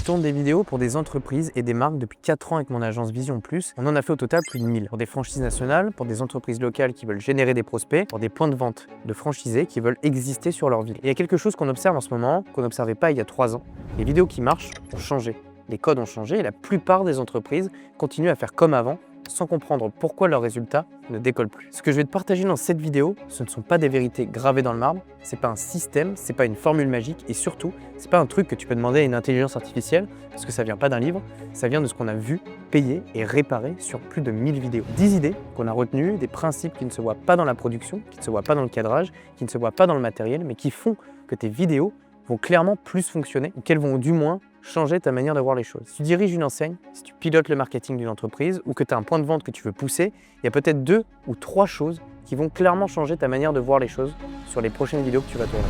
Je tourne des vidéos pour des entreprises et des marques depuis 4 ans avec mon agence Vision Plus. On en a fait au total plus de 1000. Pour des franchises nationales, pour des entreprises locales qui veulent générer des prospects, pour des points de vente de franchisés qui veulent exister sur leur ville. Et il y a quelque chose qu'on observe en ce moment, qu'on n'observait pas il y a 3 ans. Les vidéos qui marchent ont changé. Les codes ont changé et la plupart des entreprises continuent à faire comme avant, sans comprendre pourquoi leurs résultats ne décollent plus. Ce que je vais te partager dans cette vidéo, ce ne sont pas des vérités gravées dans le marbre, c'est pas un système, c'est pas une formule magique et surtout, c'est pas un truc que tu peux demander à une intelligence artificielle parce que ça vient pas d'un livre, ça vient de ce qu'on a vu, payé et réparé sur plus de 1000 vidéos. 10 idées qu'on a retenues, des principes qui ne se voient pas dans la production, qui ne se voient pas dans le cadrage, qui ne se voient pas dans le matériel, mais qui font que tes vidéos vont clairement plus fonctionner ou qu'elles vont du moins changer ta manière de voir les choses. Si tu diriges une enseigne, si tu pilotes le marketing d'une entreprise ou que tu as un point de vente que tu veux pousser, il y a peut-être 2 ou 3 choses qui vont clairement changer ta manière de voir les choses sur les prochaines vidéos que tu vas tourner.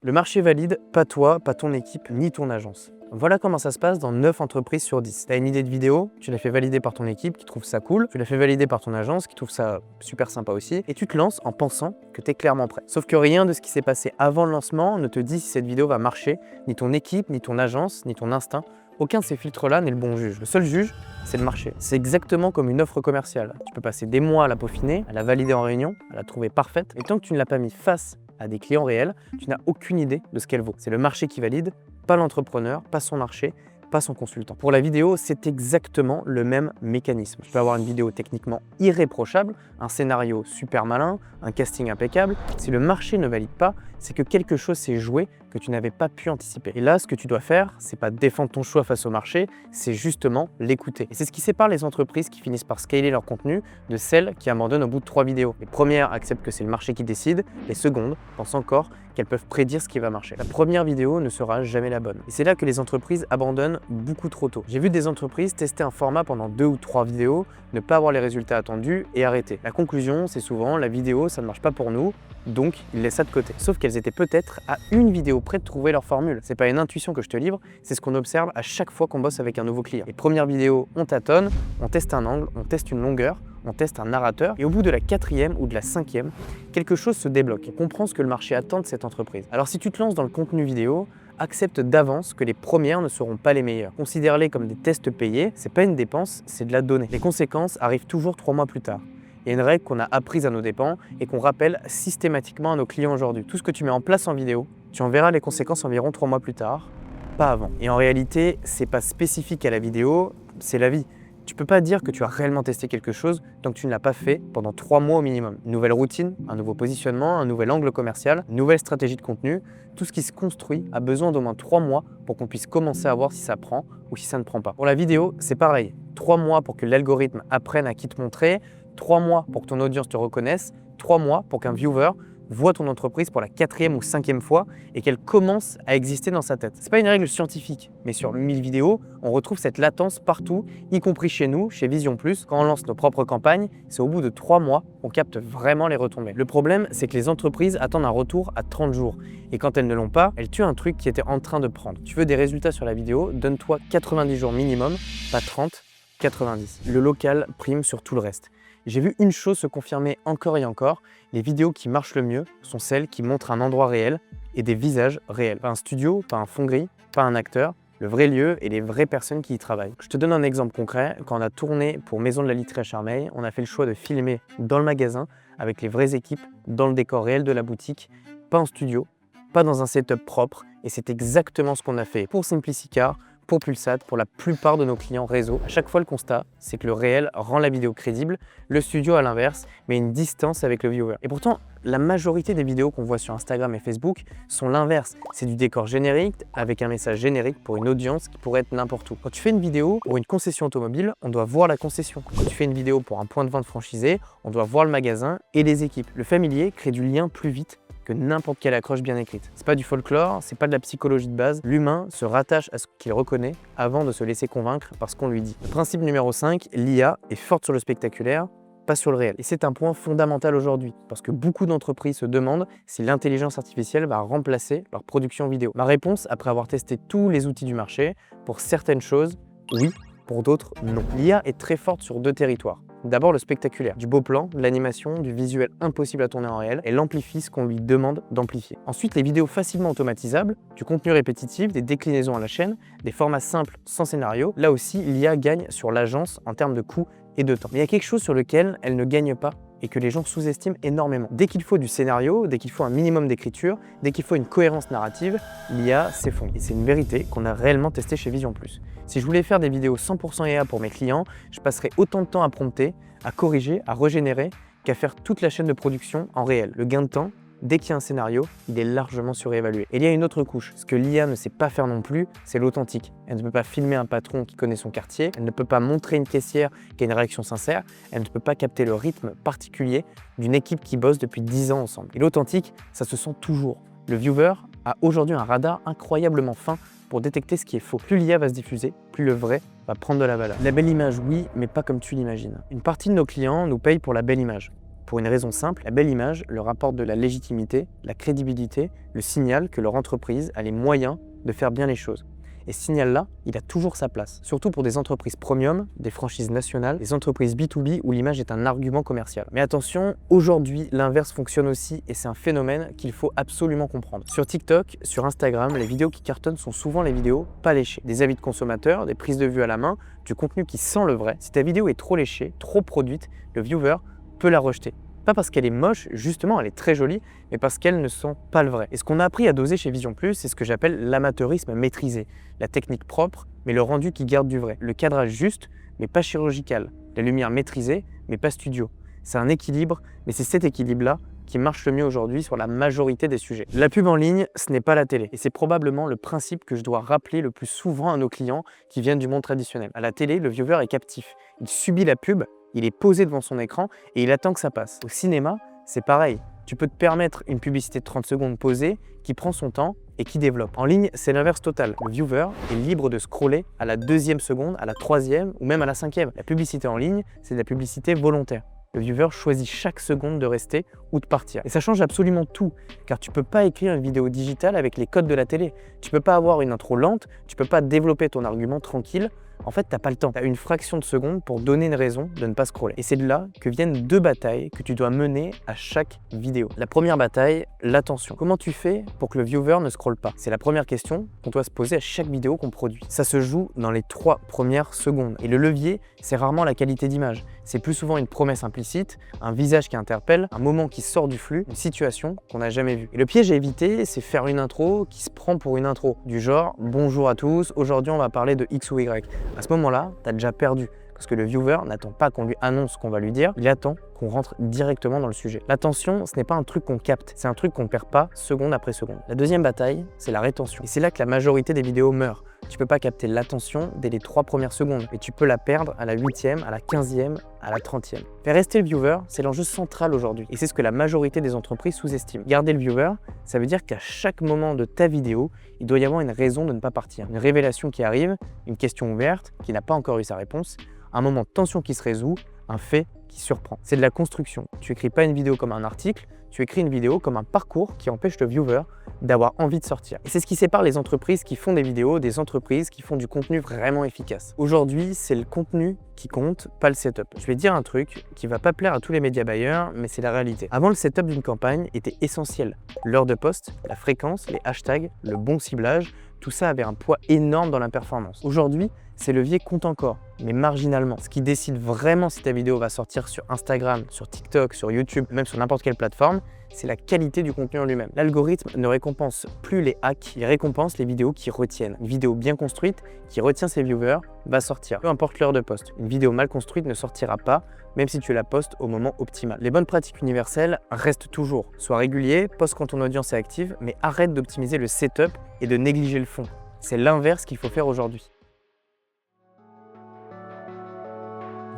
Le marché valide, pas toi, pas ton équipe, ni ton agence. Voilà comment ça se passe dans 9 entreprises sur 10. Tu as une idée de vidéo, tu l'as fait valider par ton équipe qui trouve ça cool, tu l'as fait valider par ton agence qui trouve ça super sympa aussi, et tu te lances en pensant que tu es clairement prêt. Sauf que rien de ce qui s'est passé avant le lancement ne te dit si cette vidéo va marcher, ni ton équipe, ni ton agence, ni ton instinct. Aucun de ces filtres-là n'est le bon juge. Le seul juge, c'est le marché. C'est exactement comme une offre commerciale. Tu peux passer des mois à la peaufiner, à la valider en réunion, à la trouver parfaite, et tant que tu ne l'as pas mis face à des clients réels, tu n'as aucune idée de ce qu'elle vaut. C'est le marché qui valide, pas l'entrepreneur, pas son marché, pas son consultant. Pour la vidéo, c'est exactement le même mécanisme. Tu peux avoir une vidéo techniquement irréprochable, un scénario super malin, un casting impeccable. Si le marché ne valide pas, c'est que quelque chose s'est joué que tu n'avais pas pu anticiper. Et là, ce que tu dois faire, c'est pas défendre ton choix face au marché, c'est justement l'écouter. Et c'est ce qui sépare les entreprises qui finissent par scaler leur contenu de celles qui abandonnent au bout de 3 vidéos. Les premières acceptent que c'est le marché qui décide, les secondes pensent encore qu'elles peuvent prédire ce qui va marcher. La première vidéo ne sera jamais la bonne. Et c'est là que les entreprises abandonnent beaucoup trop tôt. J'ai vu des entreprises tester un format pendant 2 ou 3 vidéos, ne pas avoir les résultats attendus et arrêter. La conclusion, c'est souvent la vidéo, ça ne marche pas pour nous, donc ils laissent ça de côté. Sauf qu'elles étaient peut-être à une vidéo près de trouver leur formule. C'est pas une intuition que je te livre, c'est ce qu'on observe à chaque fois qu'on bosse avec un nouveau client. Les premières vidéos, on tâtonne, on teste un angle, on teste une longueur, on teste un narrateur et au bout de la 4e ou de la 5e, quelque chose se débloque. On comprend ce que le marché attend de cette entreprise. Alors si tu te lances dans le contenu vidéo, accepte d'avance que les premières ne seront pas les meilleures. Considère-les comme des tests payés, c'est pas une dépense, c'est de la donnée. Les conséquences arrivent toujours 3 mois plus tard. Il y a une règle qu'on a apprise à nos dépens et qu'on rappelle systématiquement à nos clients aujourd'hui. Tout ce que tu mets en place en vidéo, tu en verras les conséquences environ 3 mois plus tard, pas avant. Et en réalité, c'est pas spécifique à la vidéo, c'est la vie. Tu peux pas dire que tu as réellement testé quelque chose tant que tu ne l'as pas fait pendant 3 mois au minimum. Une nouvelle routine, un nouveau positionnement, un nouvel angle commercial, une nouvelle stratégie de contenu, tout ce qui se construit a besoin d'au moins 3 mois pour qu'on puisse commencer à voir si ça prend ou si ça ne prend pas. Pour la vidéo, c'est pareil. 3 mois pour que l'algorithme apprenne à qui te montrer, 3 mois pour que ton audience te reconnaisse, 3 mois pour qu'un viewer voit ton entreprise pour la 4e ou 5e fois et qu'elle commence à exister dans sa tête. C'est pas une règle scientifique, mais sur 1000 vidéos, on retrouve cette latence partout, y compris chez nous, chez Vision Plus. Quand on lance nos propres campagnes, c'est au bout de 3 mois qu'on capte vraiment les retombées. Le problème, c'est que les entreprises attendent un retour à 30 jours. Et quand elles ne l'ont pas, elles tuent un truc qui était en train de prendre. Tu veux des résultats sur la vidéo, donne-toi 90 jours minimum, pas 30, 90. Le local prime sur tout le reste. J'ai vu une chose se confirmer encore et encore, les vidéos qui marchent le mieux sont celles qui montrent un endroit réel et des visages réels. Pas un studio, pas un fond gris, pas un acteur, le vrai lieu et les vraies personnes qui y travaillent. Je te donne un exemple concret, quand on a tourné pour Maison de la Literie à Charmeil, on a fait le choix de filmer dans le magasin avec les vraies équipes, dans le décor réel de la boutique, pas en studio, pas dans un setup propre et c'est exactement ce qu'on a fait pour Simplicicar, pour Pulsat, pour la plupart de nos clients réseau. À chaque fois, le constat, c'est que le réel rend la vidéo crédible, le studio à l'inverse, met une distance avec le viewer. Et pourtant, la majorité des vidéos qu'on voit sur Instagram et Facebook sont l'inverse. C'est du décor générique avec un message générique pour une audience qui pourrait être n'importe où. Quand tu fais une vidéo pour une concession automobile, on doit voir la concession. Quand tu fais une vidéo pour un point de vente franchisé, on doit voir le magasin et les équipes. Le familier crée du lien plus vite que n'importe quelle accroche bien écrite. C'est pas du folklore, c'est pas de la psychologie de base. L'humain se rattache à ce qu'il reconnaît avant de se laisser convaincre par ce qu'on lui dit. Le principe numéro 5, l'IA est forte sur le spectaculaire, pas sur le réel. Et c'est un point fondamental aujourd'hui, parce que beaucoup d'entreprises se demandent si l'intelligence artificielle va remplacer leur production vidéo. Ma réponse, après avoir testé tous les outils du marché, pour certaines choses, oui, pour d'autres, non. L'IA est très forte sur 2 territoires. D'abord le spectaculaire, du beau plan, de l'animation, du visuel impossible à tourner en réel, elle amplifie ce qu'on lui demande d'amplifier. Ensuite les vidéos facilement automatisables, du contenu répétitif, des déclinaisons à la chaîne, des formats simples sans scénario, là aussi l'IA gagne sur l'agence en termes de coût et de temps. Mais il y a quelque chose sur lequel elle ne gagne pas et que les gens sous-estiment énormément. Dès qu'il faut du scénario, dès qu'il faut un minimum d'écriture, dès qu'il faut une cohérence narrative, l'IA s'effondre. Et c'est une vérité qu'on a réellement testée chez Vision Plus. Si je voulais faire des vidéos 100% IA pour mes clients, je passerais autant de temps à prompter, à corriger, à régénérer, qu'à faire toute la chaîne de production en réel. Le gain de temps, dès qu'il y a un scénario, il est largement surévalué. Et il y a une autre couche. Ce que l'IA ne sait pas faire non plus, c'est l'authentique. Elle ne peut pas filmer un patron qui connaît son quartier, elle ne peut pas montrer une caissière qui a une réaction sincère, elle ne peut pas capter le rythme particulier d'une équipe qui bosse depuis 10 ans ensemble. Et l'authentique, ça se sent toujours. Le viewer a aujourd'hui un radar incroyablement fin pour détecter ce qui est faux. Plus l'IA va se diffuser, plus le vrai va prendre de la valeur. La belle image, oui, mais pas comme tu l'imagines. Une partie de nos clients nous paye pour la belle image. Pour une raison simple, la belle image leur apporte de la légitimité, la crédibilité, le signal que leur entreprise a les moyens de faire bien les choses. Et ce signal-là, il a toujours sa place, surtout pour des entreprises premium, des franchises nationales, des entreprises B2B où l'image est un argument commercial. Mais attention, aujourd'hui, l'inverse fonctionne aussi et c'est un phénomène qu'il faut absolument comprendre. Sur TikTok, sur Instagram, les vidéos qui cartonnent sont souvent les vidéos pas léchées. Des avis de consommateurs, des prises de vue à la main, du contenu qui sent le vrai. Si ta vidéo est trop léchée, trop produite, le viewer peut la rejeter. Pas parce qu'elle est moche, justement, elle est très jolie, mais parce qu'elle ne sent pas le vrai. Et ce qu'on a appris à doser chez Vision Plus, c'est ce que j'appelle l'amateurisme maîtrisé. La technique propre, mais le rendu qui garde du vrai. Le cadrage juste, mais pas chirurgical. La lumière maîtrisée, mais pas studio. C'est un équilibre, mais c'est cet équilibre-là qui marche le mieux aujourd'hui sur la majorité des sujets. La pub en ligne, ce n'est pas la télé. Et c'est probablement le principe que je dois rappeler le plus souvent à nos clients qui viennent du monde traditionnel. À la télé, le viewer est captif. Il subit la pub, il est posé devant son écran et il attend que ça passe. Au cinéma, c'est pareil. Tu peux te permettre une publicité de 30 secondes posée qui prend son temps et qui développe. En ligne, c'est l'inverse total. Le viewer est libre de scroller à la 2e seconde, à la 3e ou même à la 5e. La publicité en ligne, c'est de la publicité volontaire. Le viewer choisit chaque seconde de rester ou de partir. Et ça change absolument tout, car tu ne peux pas écrire une vidéo digitale avec les codes de la télé. Tu ne peux pas avoir une intro lente, tu ne peux pas développer ton argument tranquille. En fait, tu n'as pas le temps. Tu as une fraction de seconde pour donner une raison de ne pas scroller. Et c'est de là que viennent 2 batailles que tu dois mener à chaque vidéo. La première bataille, l'attention. Comment tu fais pour que le viewer ne scrolle pas? C'est la première question qu'on doit se poser à chaque vidéo qu'on produit. Ça se joue dans les 3 premières secondes. Et le levier, c'est rarement la qualité d'image. C'est plus souvent une promesse implicite, un visage qui interpelle, un moment qui sort du flux, une situation qu'on n'a jamais vue. Et le piège à éviter, c'est faire une intro qui se prend pour une intro. Du genre, bonjour à tous, aujourd'hui on va parler de X ou Y. À ce moment-là, tu as déjà perdu. Parce que le viewer n'attend pas qu'on lui annonce ce qu'on va lui dire, il attend qu'on rentre directement dans le sujet. L'attention, ce n'est pas un truc qu'on capte, c'est un truc qu'on ne perd pas seconde après seconde. La deuxième bataille, c'est la rétention. Et c'est là que la majorité des vidéos meurent. Tu ne peux pas capter l'attention dès les 3 premières secondes, mais tu peux la perdre à la 8e, à la 15e, à la 30e. Faire rester le viewer, c'est l'enjeu central aujourd'hui. Et c'est ce que la majorité des entreprises sous-estiment. Garder le viewer, ça veut dire qu'à chaque moment de ta vidéo, il doit y avoir une raison de ne pas partir. Une révélation qui arrive, une question ouverte qui n'a pas encore eu sa réponse, un moment de tension qui se résout, un fait qui surprend. C'est de la construction. Tu écris pas une vidéo comme un article, tu écris une vidéo comme un parcours qui empêche le viewer d'avoir envie de sortir. Et c'est ce qui sépare les entreprises qui font des vidéos des entreprises qui font du contenu vraiment efficace. Aujourd'hui, c'est le contenu qui compte, pas le setup. Je vais dire un truc qui va pas plaire à tous les médias buyers, mais c'est la réalité. Avant, le setup d'une campagne était essentiel. L'heure de poste, la fréquence, les hashtags, le bon ciblage, tout ça avait un poids énorme dans la performance. Aujourd'hui, ces leviers comptent encore, mais marginalement. Ce qui décide vraiment si ta vidéo va sortir sur Instagram, sur TikTok, sur YouTube, même sur n'importe quelle plateforme, c'est la qualité du contenu en lui-même. L'algorithme ne récompense plus les hacks, il récompense les vidéos qui retiennent. Une vidéo bien construite, qui retient ses viewers, va sortir. Peu importe l'heure de poste. Une vidéo mal construite ne sortira pas, même si tu la postes au moment optimal. Les bonnes pratiques universelles restent toujours. Sois régulier, poste quand ton audience est active, mais arrête d'optimiser le setup et de négliger le fond. C'est l'inverse qu'il faut faire aujourd'hui.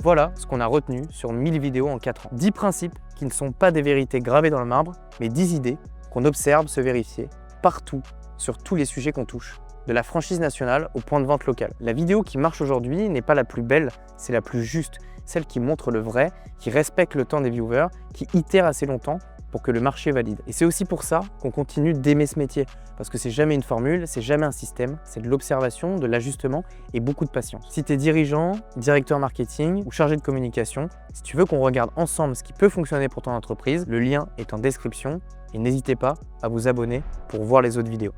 Voilà ce qu'on a retenu sur 1000 vidéos en 4 ans. 10 principes qui ne sont pas des vérités gravées dans le marbre, mais 10 idées qu'on observe se vérifier partout, sur tous les sujets qu'on touche. De la franchise nationale au point de vente local. La vidéo qui marche aujourd'hui n'est pas la plus belle, c'est la plus juste. Celle qui montre le vrai, qui respecte le temps des viewers, qui itère assez longtemps pour que le marché valide. Et c'est aussi pour ça qu'on continue d'aimer ce métier, parce que c'est jamais une formule, c'est jamais un système, c'est de l'observation, de l'ajustement et beaucoup de patience. Si tu es dirigeant, directeur marketing ou chargé de communication, si tu veux qu'on regarde ensemble ce qui peut fonctionner pour ton entreprise, le lien est en description et n'hésitez pas à vous abonner pour voir les autres vidéos.